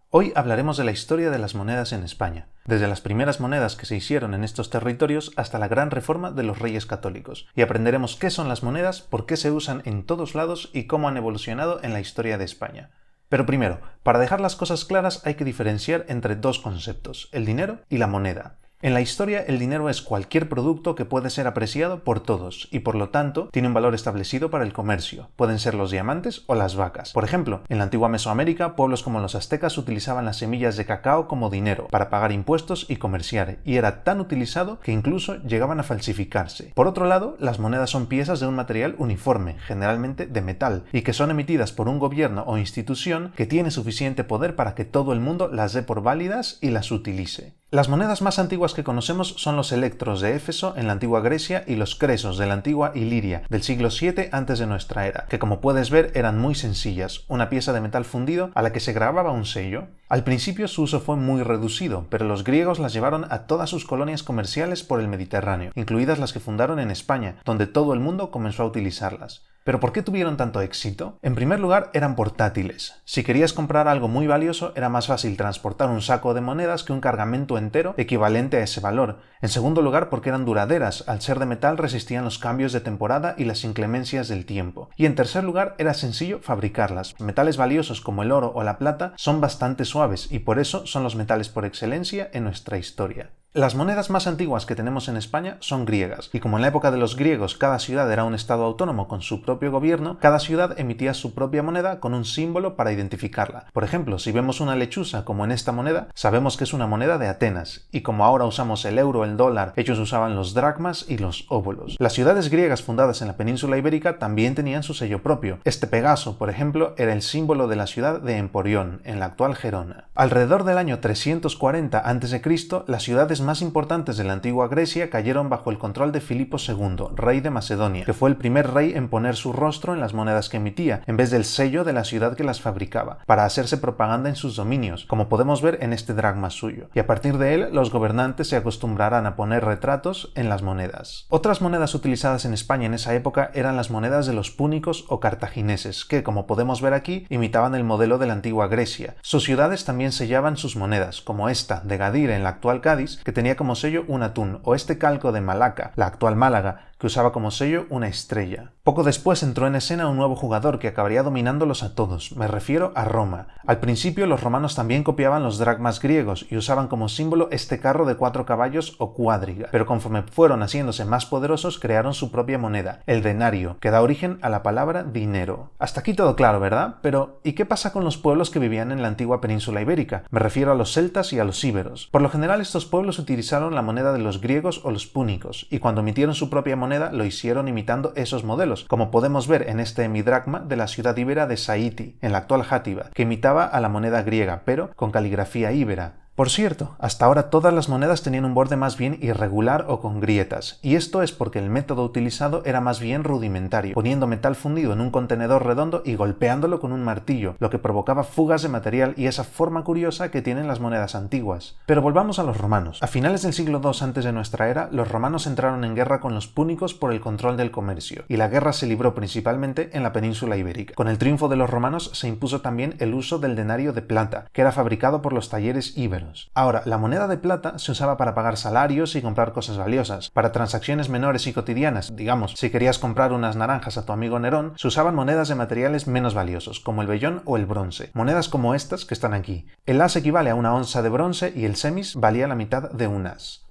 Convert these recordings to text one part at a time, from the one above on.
Hoy hablaremos de la historia de las monedas en España, desde las primeras monedas que se hicieron en estos territorios hasta la gran reforma de los Reyes Católicos, y aprenderemos qué son las monedas, por qué se usan en todos lados y cómo han evolucionado en la historia de España. Pero primero, para dejar las cosas claras hay que diferenciar entre dos conceptos, el dinero y la moneda. En la historia, el dinero es cualquier producto que puede ser apreciado por todos y por lo tanto tiene un valor establecido para el comercio. Pueden ser los diamantes o las vacas. Por ejemplo, en la antigua Mesoamérica, pueblos como los aztecas utilizaban las semillas de cacao como dinero para pagar impuestos y comerciar, y era tan utilizado que incluso llegaban a falsificarse. Por otro lado, las monedas son piezas de un material uniforme, generalmente de metal, y que son emitidas por un gobierno o institución que tiene suficiente poder para que todo el mundo las dé por válidas y las utilice. Las monedas más antiguas que conocemos son los electros de Éfeso en la antigua Grecia y los cresos de la antigua Iliria del siglo VII a.C., que como puedes ver eran muy sencillas, una pieza de metal fundido a la que se grababa un sello. Al principio su uso fue muy reducido, pero los griegos las llevaron a todas sus colonias comerciales por el Mediterráneo, incluidas las que fundaron en España, donde todo el mundo comenzó a utilizarlas. ¿Pero por qué tuvieron tanto éxito? En primer lugar, eran portátiles. Si querías comprar algo muy valioso, era más fácil transportar un saco de monedas que un cargamento entero equivalente a ese valor. En segundo lugar, porque eran duraderas. Al ser de metal resistían los cambios de temporada y las inclemencias del tiempo. Y en tercer lugar, era sencillo fabricarlas. Metales valiosos como el oro o la plata son bastante suaves y por eso son los metales por excelencia en nuestra historia. Las monedas más antiguas que tenemos en España son griegas, y como en la época de los griegos cada ciudad era un estado autónomo con su propio gobierno, cada ciudad emitía su propia moneda con un símbolo para identificarla. Por ejemplo, si vemos una lechuza como en esta moneda, sabemos que es una moneda de Atenas, y como ahora usamos el euro, el dólar, ellos usaban los dracmas y los óbolos. Las ciudades griegas fundadas en la península ibérica también tenían su sello propio. Este Pegaso, por ejemplo, era el símbolo de la ciudad de Emporión, en la actual Gerona. Alrededor del año 340 a.C., las ciudades más importantes de la antigua Grecia cayeron bajo el control de Filipo II, rey de Macedonia, que fue el primer rey en poner su rostro en las monedas que emitía, en vez del sello de la ciudad que las fabricaba, para hacerse propaganda en sus dominios, como podemos ver en este dracma suyo. Y a partir de él, los gobernantes se acostumbrarán a poner retratos en las monedas. Otras monedas utilizadas en España en esa época eran las monedas de los púnicos o cartagineses, que, como podemos ver aquí, imitaban el modelo de la antigua Grecia. Sus ciudades también sellaban sus monedas, como esta de Gadir en la actual Cádiz, que tenía como sello un atún, o este calco de Malaca, la actual Málaga, que usaba como sello una estrella. Poco después entró en escena un nuevo jugador que acabaría dominándolos a todos, me refiero a Roma. Al principio los romanos también copiaban los dracmas griegos y usaban como símbolo este carro de 4 caballos o cuadriga, pero conforme fueron haciéndose más poderosos crearon su propia moneda, el denario, que da origen a la palabra dinero. Hasta aquí todo claro, ¿verdad? Pero ¿y qué pasa con los pueblos que vivían en la antigua península ibérica? Me refiero a los celtas y a los íberos. Por lo general estos pueblos utilizaron la moneda de los griegos o los púnicos, y cuando emitieron su propia moneda lo hicieron imitando esos modelos, como podemos ver en este hemidracma de la ciudad íbera de Saiti, en la actual Játiva, que imitaba a la moneda griega, pero con caligrafía íbera. Por cierto, hasta ahora todas las monedas tenían un borde más bien irregular o con grietas, y esto es porque el método utilizado era más bien rudimentario, poniendo metal fundido en un contenedor redondo y golpeándolo con un martillo, lo que provocaba fugas de material y esa forma curiosa que tienen las monedas antiguas. Pero volvamos a los romanos. A finales del siglo II antes de nuestra era, los romanos entraron en guerra con los púnicos por el control del comercio, y la guerra se libró principalmente en la península ibérica. Con el triunfo de los romanos se impuso también el uso del denario de plata, que era fabricado por los talleres íberos. Ahora, la moneda de plata se usaba para pagar salarios y comprar cosas valiosas. Para transacciones menores y cotidianas, digamos, si querías comprar unas naranjas a tu amigo Nerón, se usaban monedas de materiales menos valiosos, como el vellón o el bronce. Monedas como estas que están aquí. El as equivale a una onza de bronce y el semis valía la mitad de un as.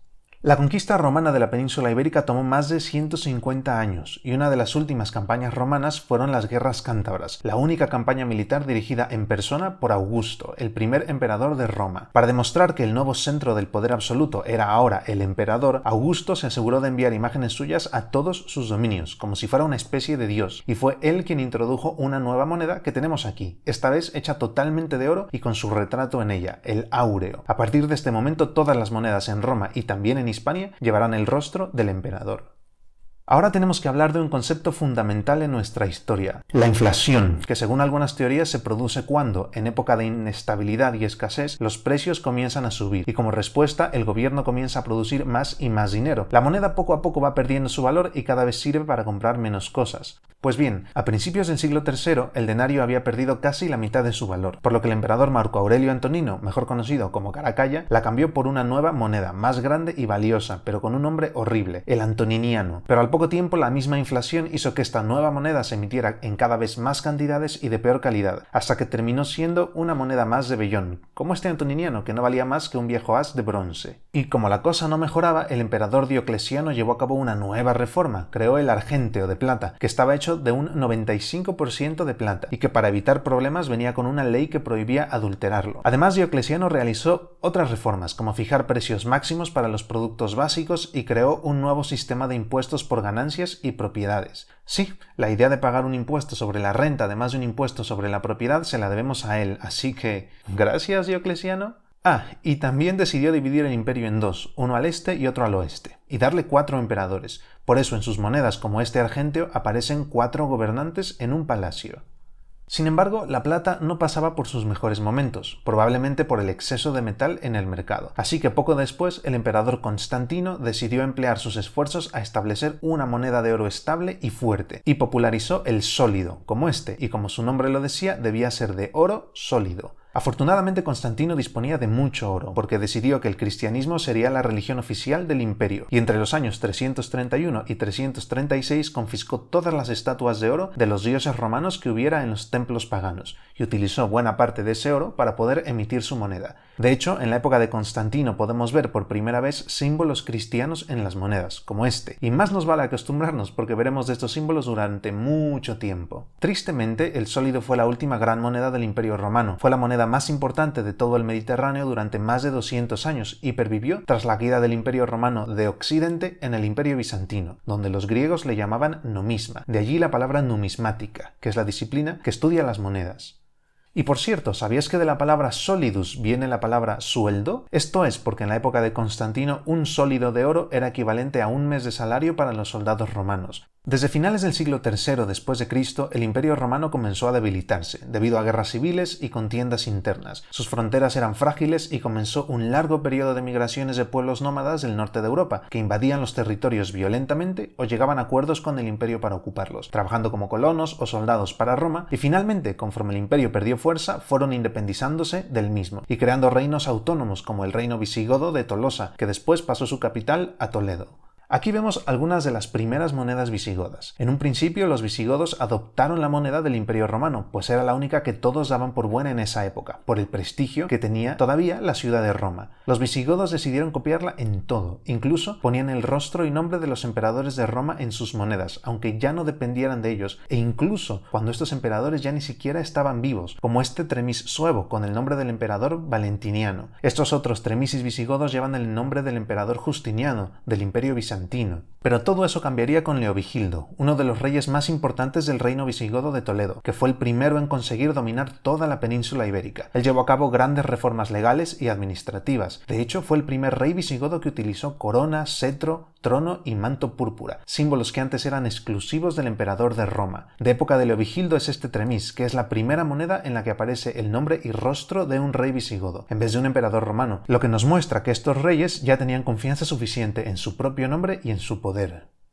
La conquista romana de la península ibérica tomó más de 150 años, y una de las últimas campañas romanas fueron las guerras cántabras, la única campaña militar dirigida en persona por Augusto, el primer emperador de Roma. Para demostrar que el nuevo centro del poder absoluto era ahora el emperador, Augusto se aseguró de enviar imágenes suyas a todos sus dominios, como si fuera una especie de dios, y fue él quien introdujo una nueva moneda que tenemos aquí, esta vez hecha totalmente de oro y con su retrato en ella, el áureo. A partir de este momento todas las monedas en Roma y también en Hispania llevarán el rostro del emperador. Ahora tenemos que hablar de un concepto fundamental en nuestra historia, la inflación, que según algunas teorías se produce cuando, en época de inestabilidad y escasez, los precios comienzan a subir y como respuesta el gobierno comienza a producir más y más dinero. La moneda poco a poco va perdiendo su valor y cada vez sirve para comprar menos cosas. Pues bien, a principios del siglo III el denario había perdido casi la mitad de su valor, por lo que el emperador Marco Aurelio Antonino, mejor conocido como Caracalla, la cambió por una nueva moneda, más grande y valiosa, pero con un nombre horrible, el antoniniano. Pero al poco tiempo la misma inflación hizo que esta nueva moneda se emitiera en cada vez más cantidades y de peor calidad, hasta que terminó siendo una moneda más de vellón, como este antoniniano que no valía más que un viejo as de bronce. Y como la cosa no mejoraba, el emperador Diocleciano llevó a cabo una nueva reforma, creó el argenteo de plata, que estaba hecho de un 95% de plata, y que para evitar problemas venía con una ley que prohibía adulterarlo. Además, Diocleciano realizó otras reformas, como fijar precios máximos para los productos básicos y creó un nuevo sistema de impuestos por ganancias y propiedades. Sí, la idea de pagar un impuesto sobre la renta, además de un impuesto sobre la propiedad, se la debemos a él, así que... ¿Gracias, Diocleciano? Y también decidió dividir el imperio en dos, uno al este y otro al oeste, y darle 4 emperadores. Por eso en sus monedas como este argenteo aparecen 4 gobernantes en un palacio. Sin embargo, la plata no pasaba por sus mejores momentos, probablemente por el exceso de metal en el mercado. Así que poco después, el emperador Constantino decidió emplear sus esfuerzos a establecer una moneda de oro estable y fuerte, y popularizó el sólido, como este, y como su nombre lo decía, debía ser de oro sólido. Afortunadamente Constantino disponía de mucho oro, porque decidió que el cristianismo sería la religión oficial del imperio, y entre los años 331 y 336 confiscó todas las estatuas de oro de los dioses romanos que hubiera en los templos paganos, y utilizó buena parte de ese oro para poder emitir su moneda. De hecho, en la época de Constantino podemos ver por primera vez símbolos cristianos en las monedas, como este, y más nos vale acostumbrarnos porque veremos de estos símbolos durante mucho tiempo. Tristemente, el sólido fue la última gran moneda del Imperio Romano, fue la moneda más importante de todo el Mediterráneo durante más de 200 años y pervivió tras la caída del Imperio Romano de Occidente en el Imperio Bizantino, donde los griegos le llamaban numisma, de allí la palabra numismática, que es la disciplina que estudia las monedas. Y por cierto, ¿sabías que de la palabra solidus viene la palabra sueldo? Esto es porque en la época de Constantino un sólido de oro era equivalente a un mes de salario para los soldados romanos. Desde finales del siglo III después de Cristo, el Imperio Romano comenzó a debilitarse, debido a guerras civiles y contiendas internas. Sus fronteras eran frágiles y comenzó un largo periodo de migraciones de pueblos nómadas del norte de Europa, que invadían los territorios violentamente o llegaban a acuerdos con el imperio para ocuparlos, trabajando como colonos o soldados para Roma, y finalmente, conforme el imperio perdió fuerza, fueron independizándose del mismo, y creando reinos autónomos como el reino visigodo de Tolosa, que después pasó su capital a Toledo. Aquí vemos algunas de las primeras monedas visigodas. En un principio los visigodos adoptaron la moneda del Imperio Romano, pues era la única que todos daban por buena en esa época, por el prestigio que tenía todavía la ciudad de Roma. Los visigodos decidieron copiarla en todo, incluso ponían el rostro y nombre de los emperadores de Roma en sus monedas, aunque ya no dependieran de ellos, e incluso cuando estos emperadores ya ni siquiera estaban vivos, como este Tremis Suevo, con el nombre del emperador Valentiniano. Estos otros Tremisis visigodos llevan el nombre del emperador Justiniano, del Imperio Bizantino. Pero todo eso cambiaría con Leovigildo, uno de los reyes más importantes del reino visigodo de Toledo, que fue el primero en conseguir dominar toda la península ibérica. Él llevó a cabo grandes reformas legales y administrativas. De hecho, fue el primer rey visigodo que utilizó corona, cetro, trono y manto púrpura, símbolos que antes eran exclusivos del emperador de Roma. De época de Leovigildo es este Tremis, que es la primera moneda en la que aparece el nombre y rostro de un rey visigodo, en vez de un emperador romano, lo que nos muestra que estos reyes ya tenían confianza suficiente en su propio nombre y en su poder.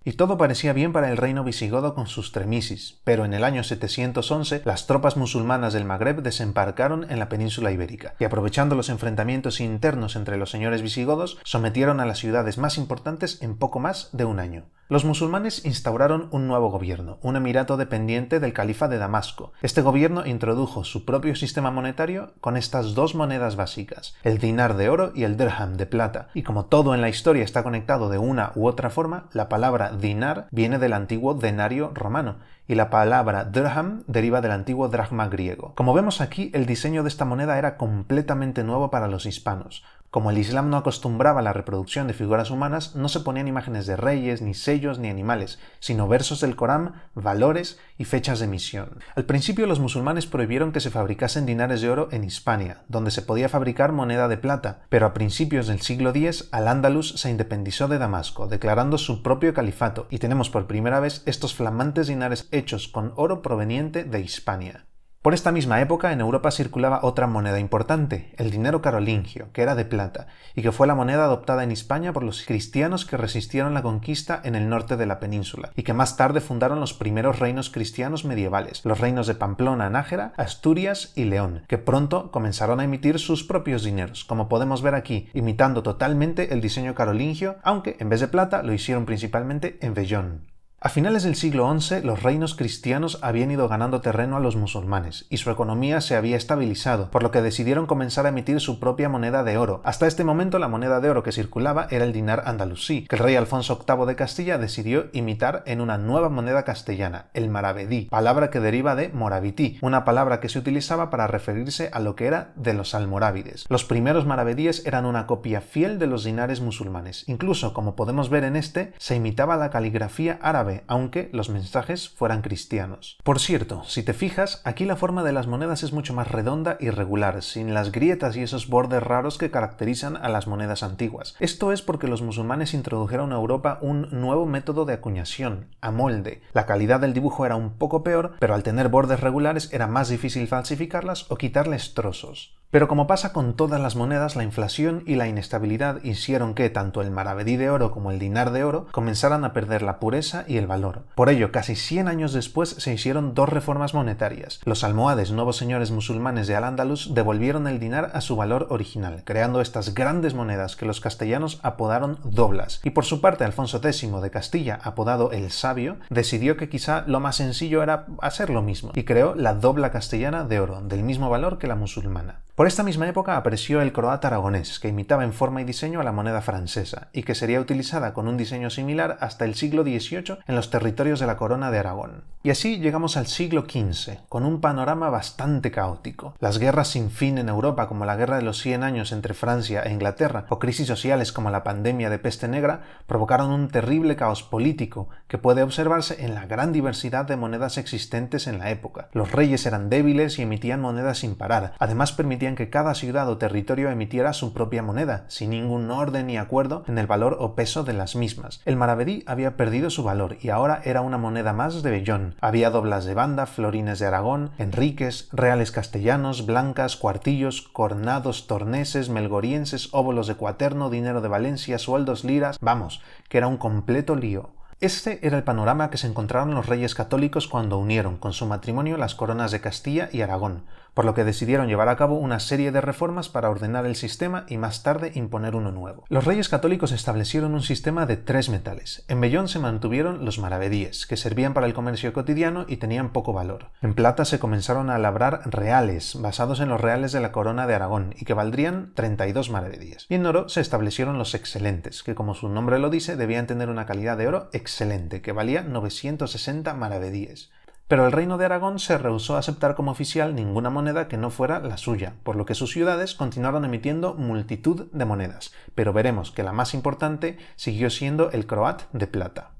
Y todo parecía bien para el reino visigodo con sus tremisis, pero en el año 711 las tropas musulmanas del Magreb desembarcaron en la península ibérica, y aprovechando los enfrentamientos internos entre los señores visigodos, sometieron a las ciudades más importantes en poco más de un año. Los musulmanes instauraron un nuevo gobierno, un emirato dependiente del califa de Damasco. Este gobierno introdujo su propio sistema monetario con estas dos monedas básicas, el dinar de oro y el dirham de plata, y como todo en la historia está conectado de una u otra forma, la palabra dinar viene del antiguo denario romano, y la palabra dirham deriva del antiguo dracma griego. Como vemos aquí, el diseño de esta moneda era completamente nuevo para los hispanos. Como el Islam no acostumbraba a la reproducción de figuras humanas, no se ponían imágenes de reyes, ni sellos, ni animales, sino versos del Corán, valores y fechas de emisión. Al principio los musulmanes prohibieron que se fabricasen dinares de oro en Hispania, donde se podía fabricar moneda de plata, pero a principios del siglo X Al-Ándalus se independizó de Damasco, declarando su propio califato, y tenemos por primera vez estos flamantes dinares hechos con oro proveniente de Hispania. Por esta misma época en Europa circulaba otra moneda importante, el dinero carolingio, que era de plata, y que fue la moneda adoptada en España por los cristianos que resistieron la conquista en el norte de la península, y que más tarde fundaron los primeros reinos cristianos medievales, los reinos de Pamplona, Nájera, Asturias y León, que pronto comenzaron a emitir sus propios dineros, como podemos ver aquí, imitando totalmente el diseño carolingio, aunque en vez de plata lo hicieron principalmente en vellón. A finales del siglo XI, los reinos cristianos habían ido ganando terreno a los musulmanes, y su economía se había estabilizado, por lo que decidieron comenzar a emitir su propia moneda de oro. Hasta este momento la moneda de oro que circulaba era el dinar andalusí, que el rey Alfonso VIII de Castilla decidió imitar en una nueva moneda castellana, el maravedí, palabra que deriva de moravití, una palabra que se utilizaba para referirse a lo que era de los almorávides. Los primeros maravedíes eran una copia fiel de los dinares musulmanes. Incluso, como podemos ver en este, se imitaba la caligrafía árabe, aunque los mensajes fueran cristianos. Por cierto, si te fijas, aquí la forma de las monedas es mucho más redonda y regular, sin las grietas y esos bordes raros que caracterizan a las monedas antiguas. Esto es porque los musulmanes introdujeron a Europa un nuevo método de acuñación, a molde. La calidad del dibujo era un poco peor, pero al tener bordes regulares era más difícil falsificarlas o quitarles trozos. Pero como pasa con todas las monedas, la inflación y la inestabilidad hicieron que tanto el maravedí de oro como el dinar de oro comenzaran a perder la pureza y el valor. Por ello, casi 100 años después se hicieron dos reformas monetarias. Los almohades, nuevos señores musulmanes de Al-Ándalus, devolvieron el dinar a su valor original, creando estas grandes monedas que los castellanos apodaron doblas. Y por su parte, Alfonso X de Castilla, apodado el Sabio, decidió que quizá lo más sencillo era hacer lo mismo, y creó la dobla castellana de oro, del mismo valor que la musulmana. Por esta misma época apareció el croat aragonés, que imitaba en forma y diseño a la moneda francesa, y que sería utilizada con un diseño similar hasta el siglo XVIII en los territorios de la Corona de Aragón. Y así llegamos al siglo XV, con un panorama bastante caótico. Las guerras sin fin en Europa, como la Guerra de los 100 años entre Francia e Inglaterra, o crisis sociales como la pandemia de peste negra, provocaron un terrible caos político que puede observarse en la gran diversidad de monedas existentes en la época. Los reyes eran débiles y emitían monedas sin parar. Además permitían que cada ciudad o territorio emitiera su propia moneda, sin ningún orden ni acuerdo en el valor o peso de las mismas. El maravedí había perdido su valor y ahora era una moneda más de vellón. Había doblas de banda, florines de Aragón, enriques, reales castellanos, blancas, cuartillos, cornados, torneses, melgorienses, óbolos de cuaterno, dinero de Valencia, sueldos, liras... Vamos, que era un completo lío. Este era el panorama que se encontraron los reyes católicos cuando unieron con su matrimonio las coronas de Castilla y Aragón, por lo que decidieron llevar a cabo una serie de reformas para ordenar el sistema y más tarde imponer uno nuevo. Los reyes católicos establecieron un sistema de 3 metales. En vellón se mantuvieron los maravedíes, que servían para el comercio cotidiano y tenían poco valor. En plata se comenzaron a labrar reales, basados en los reales de la corona de Aragón, y que valdrían 32 maravedíes. Y en oro se establecieron los excelentes, que como su nombre lo dice, debían tener una calidad de oro excelente, que valía 960 maravedíes. Pero el reino de Aragón se rehusó a aceptar como oficial ninguna moneda que no fuera la suya, por lo que sus ciudades continuaron emitiendo multitud de monedas, pero veremos que la más importante siguió siendo el croat de plata.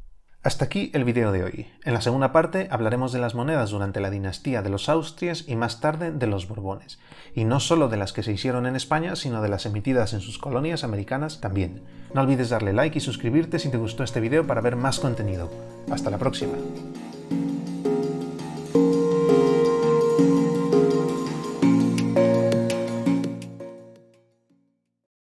Hasta aquí el vídeo de hoy. En la segunda parte hablaremos de las monedas durante la dinastía de los Austrias y más tarde de los Borbones, y no solo de las que se hicieron en España, sino de las emitidas en sus colonias americanas también. No olvides darle like y suscribirte si te gustó este vídeo para ver más contenido. Hasta la próxima.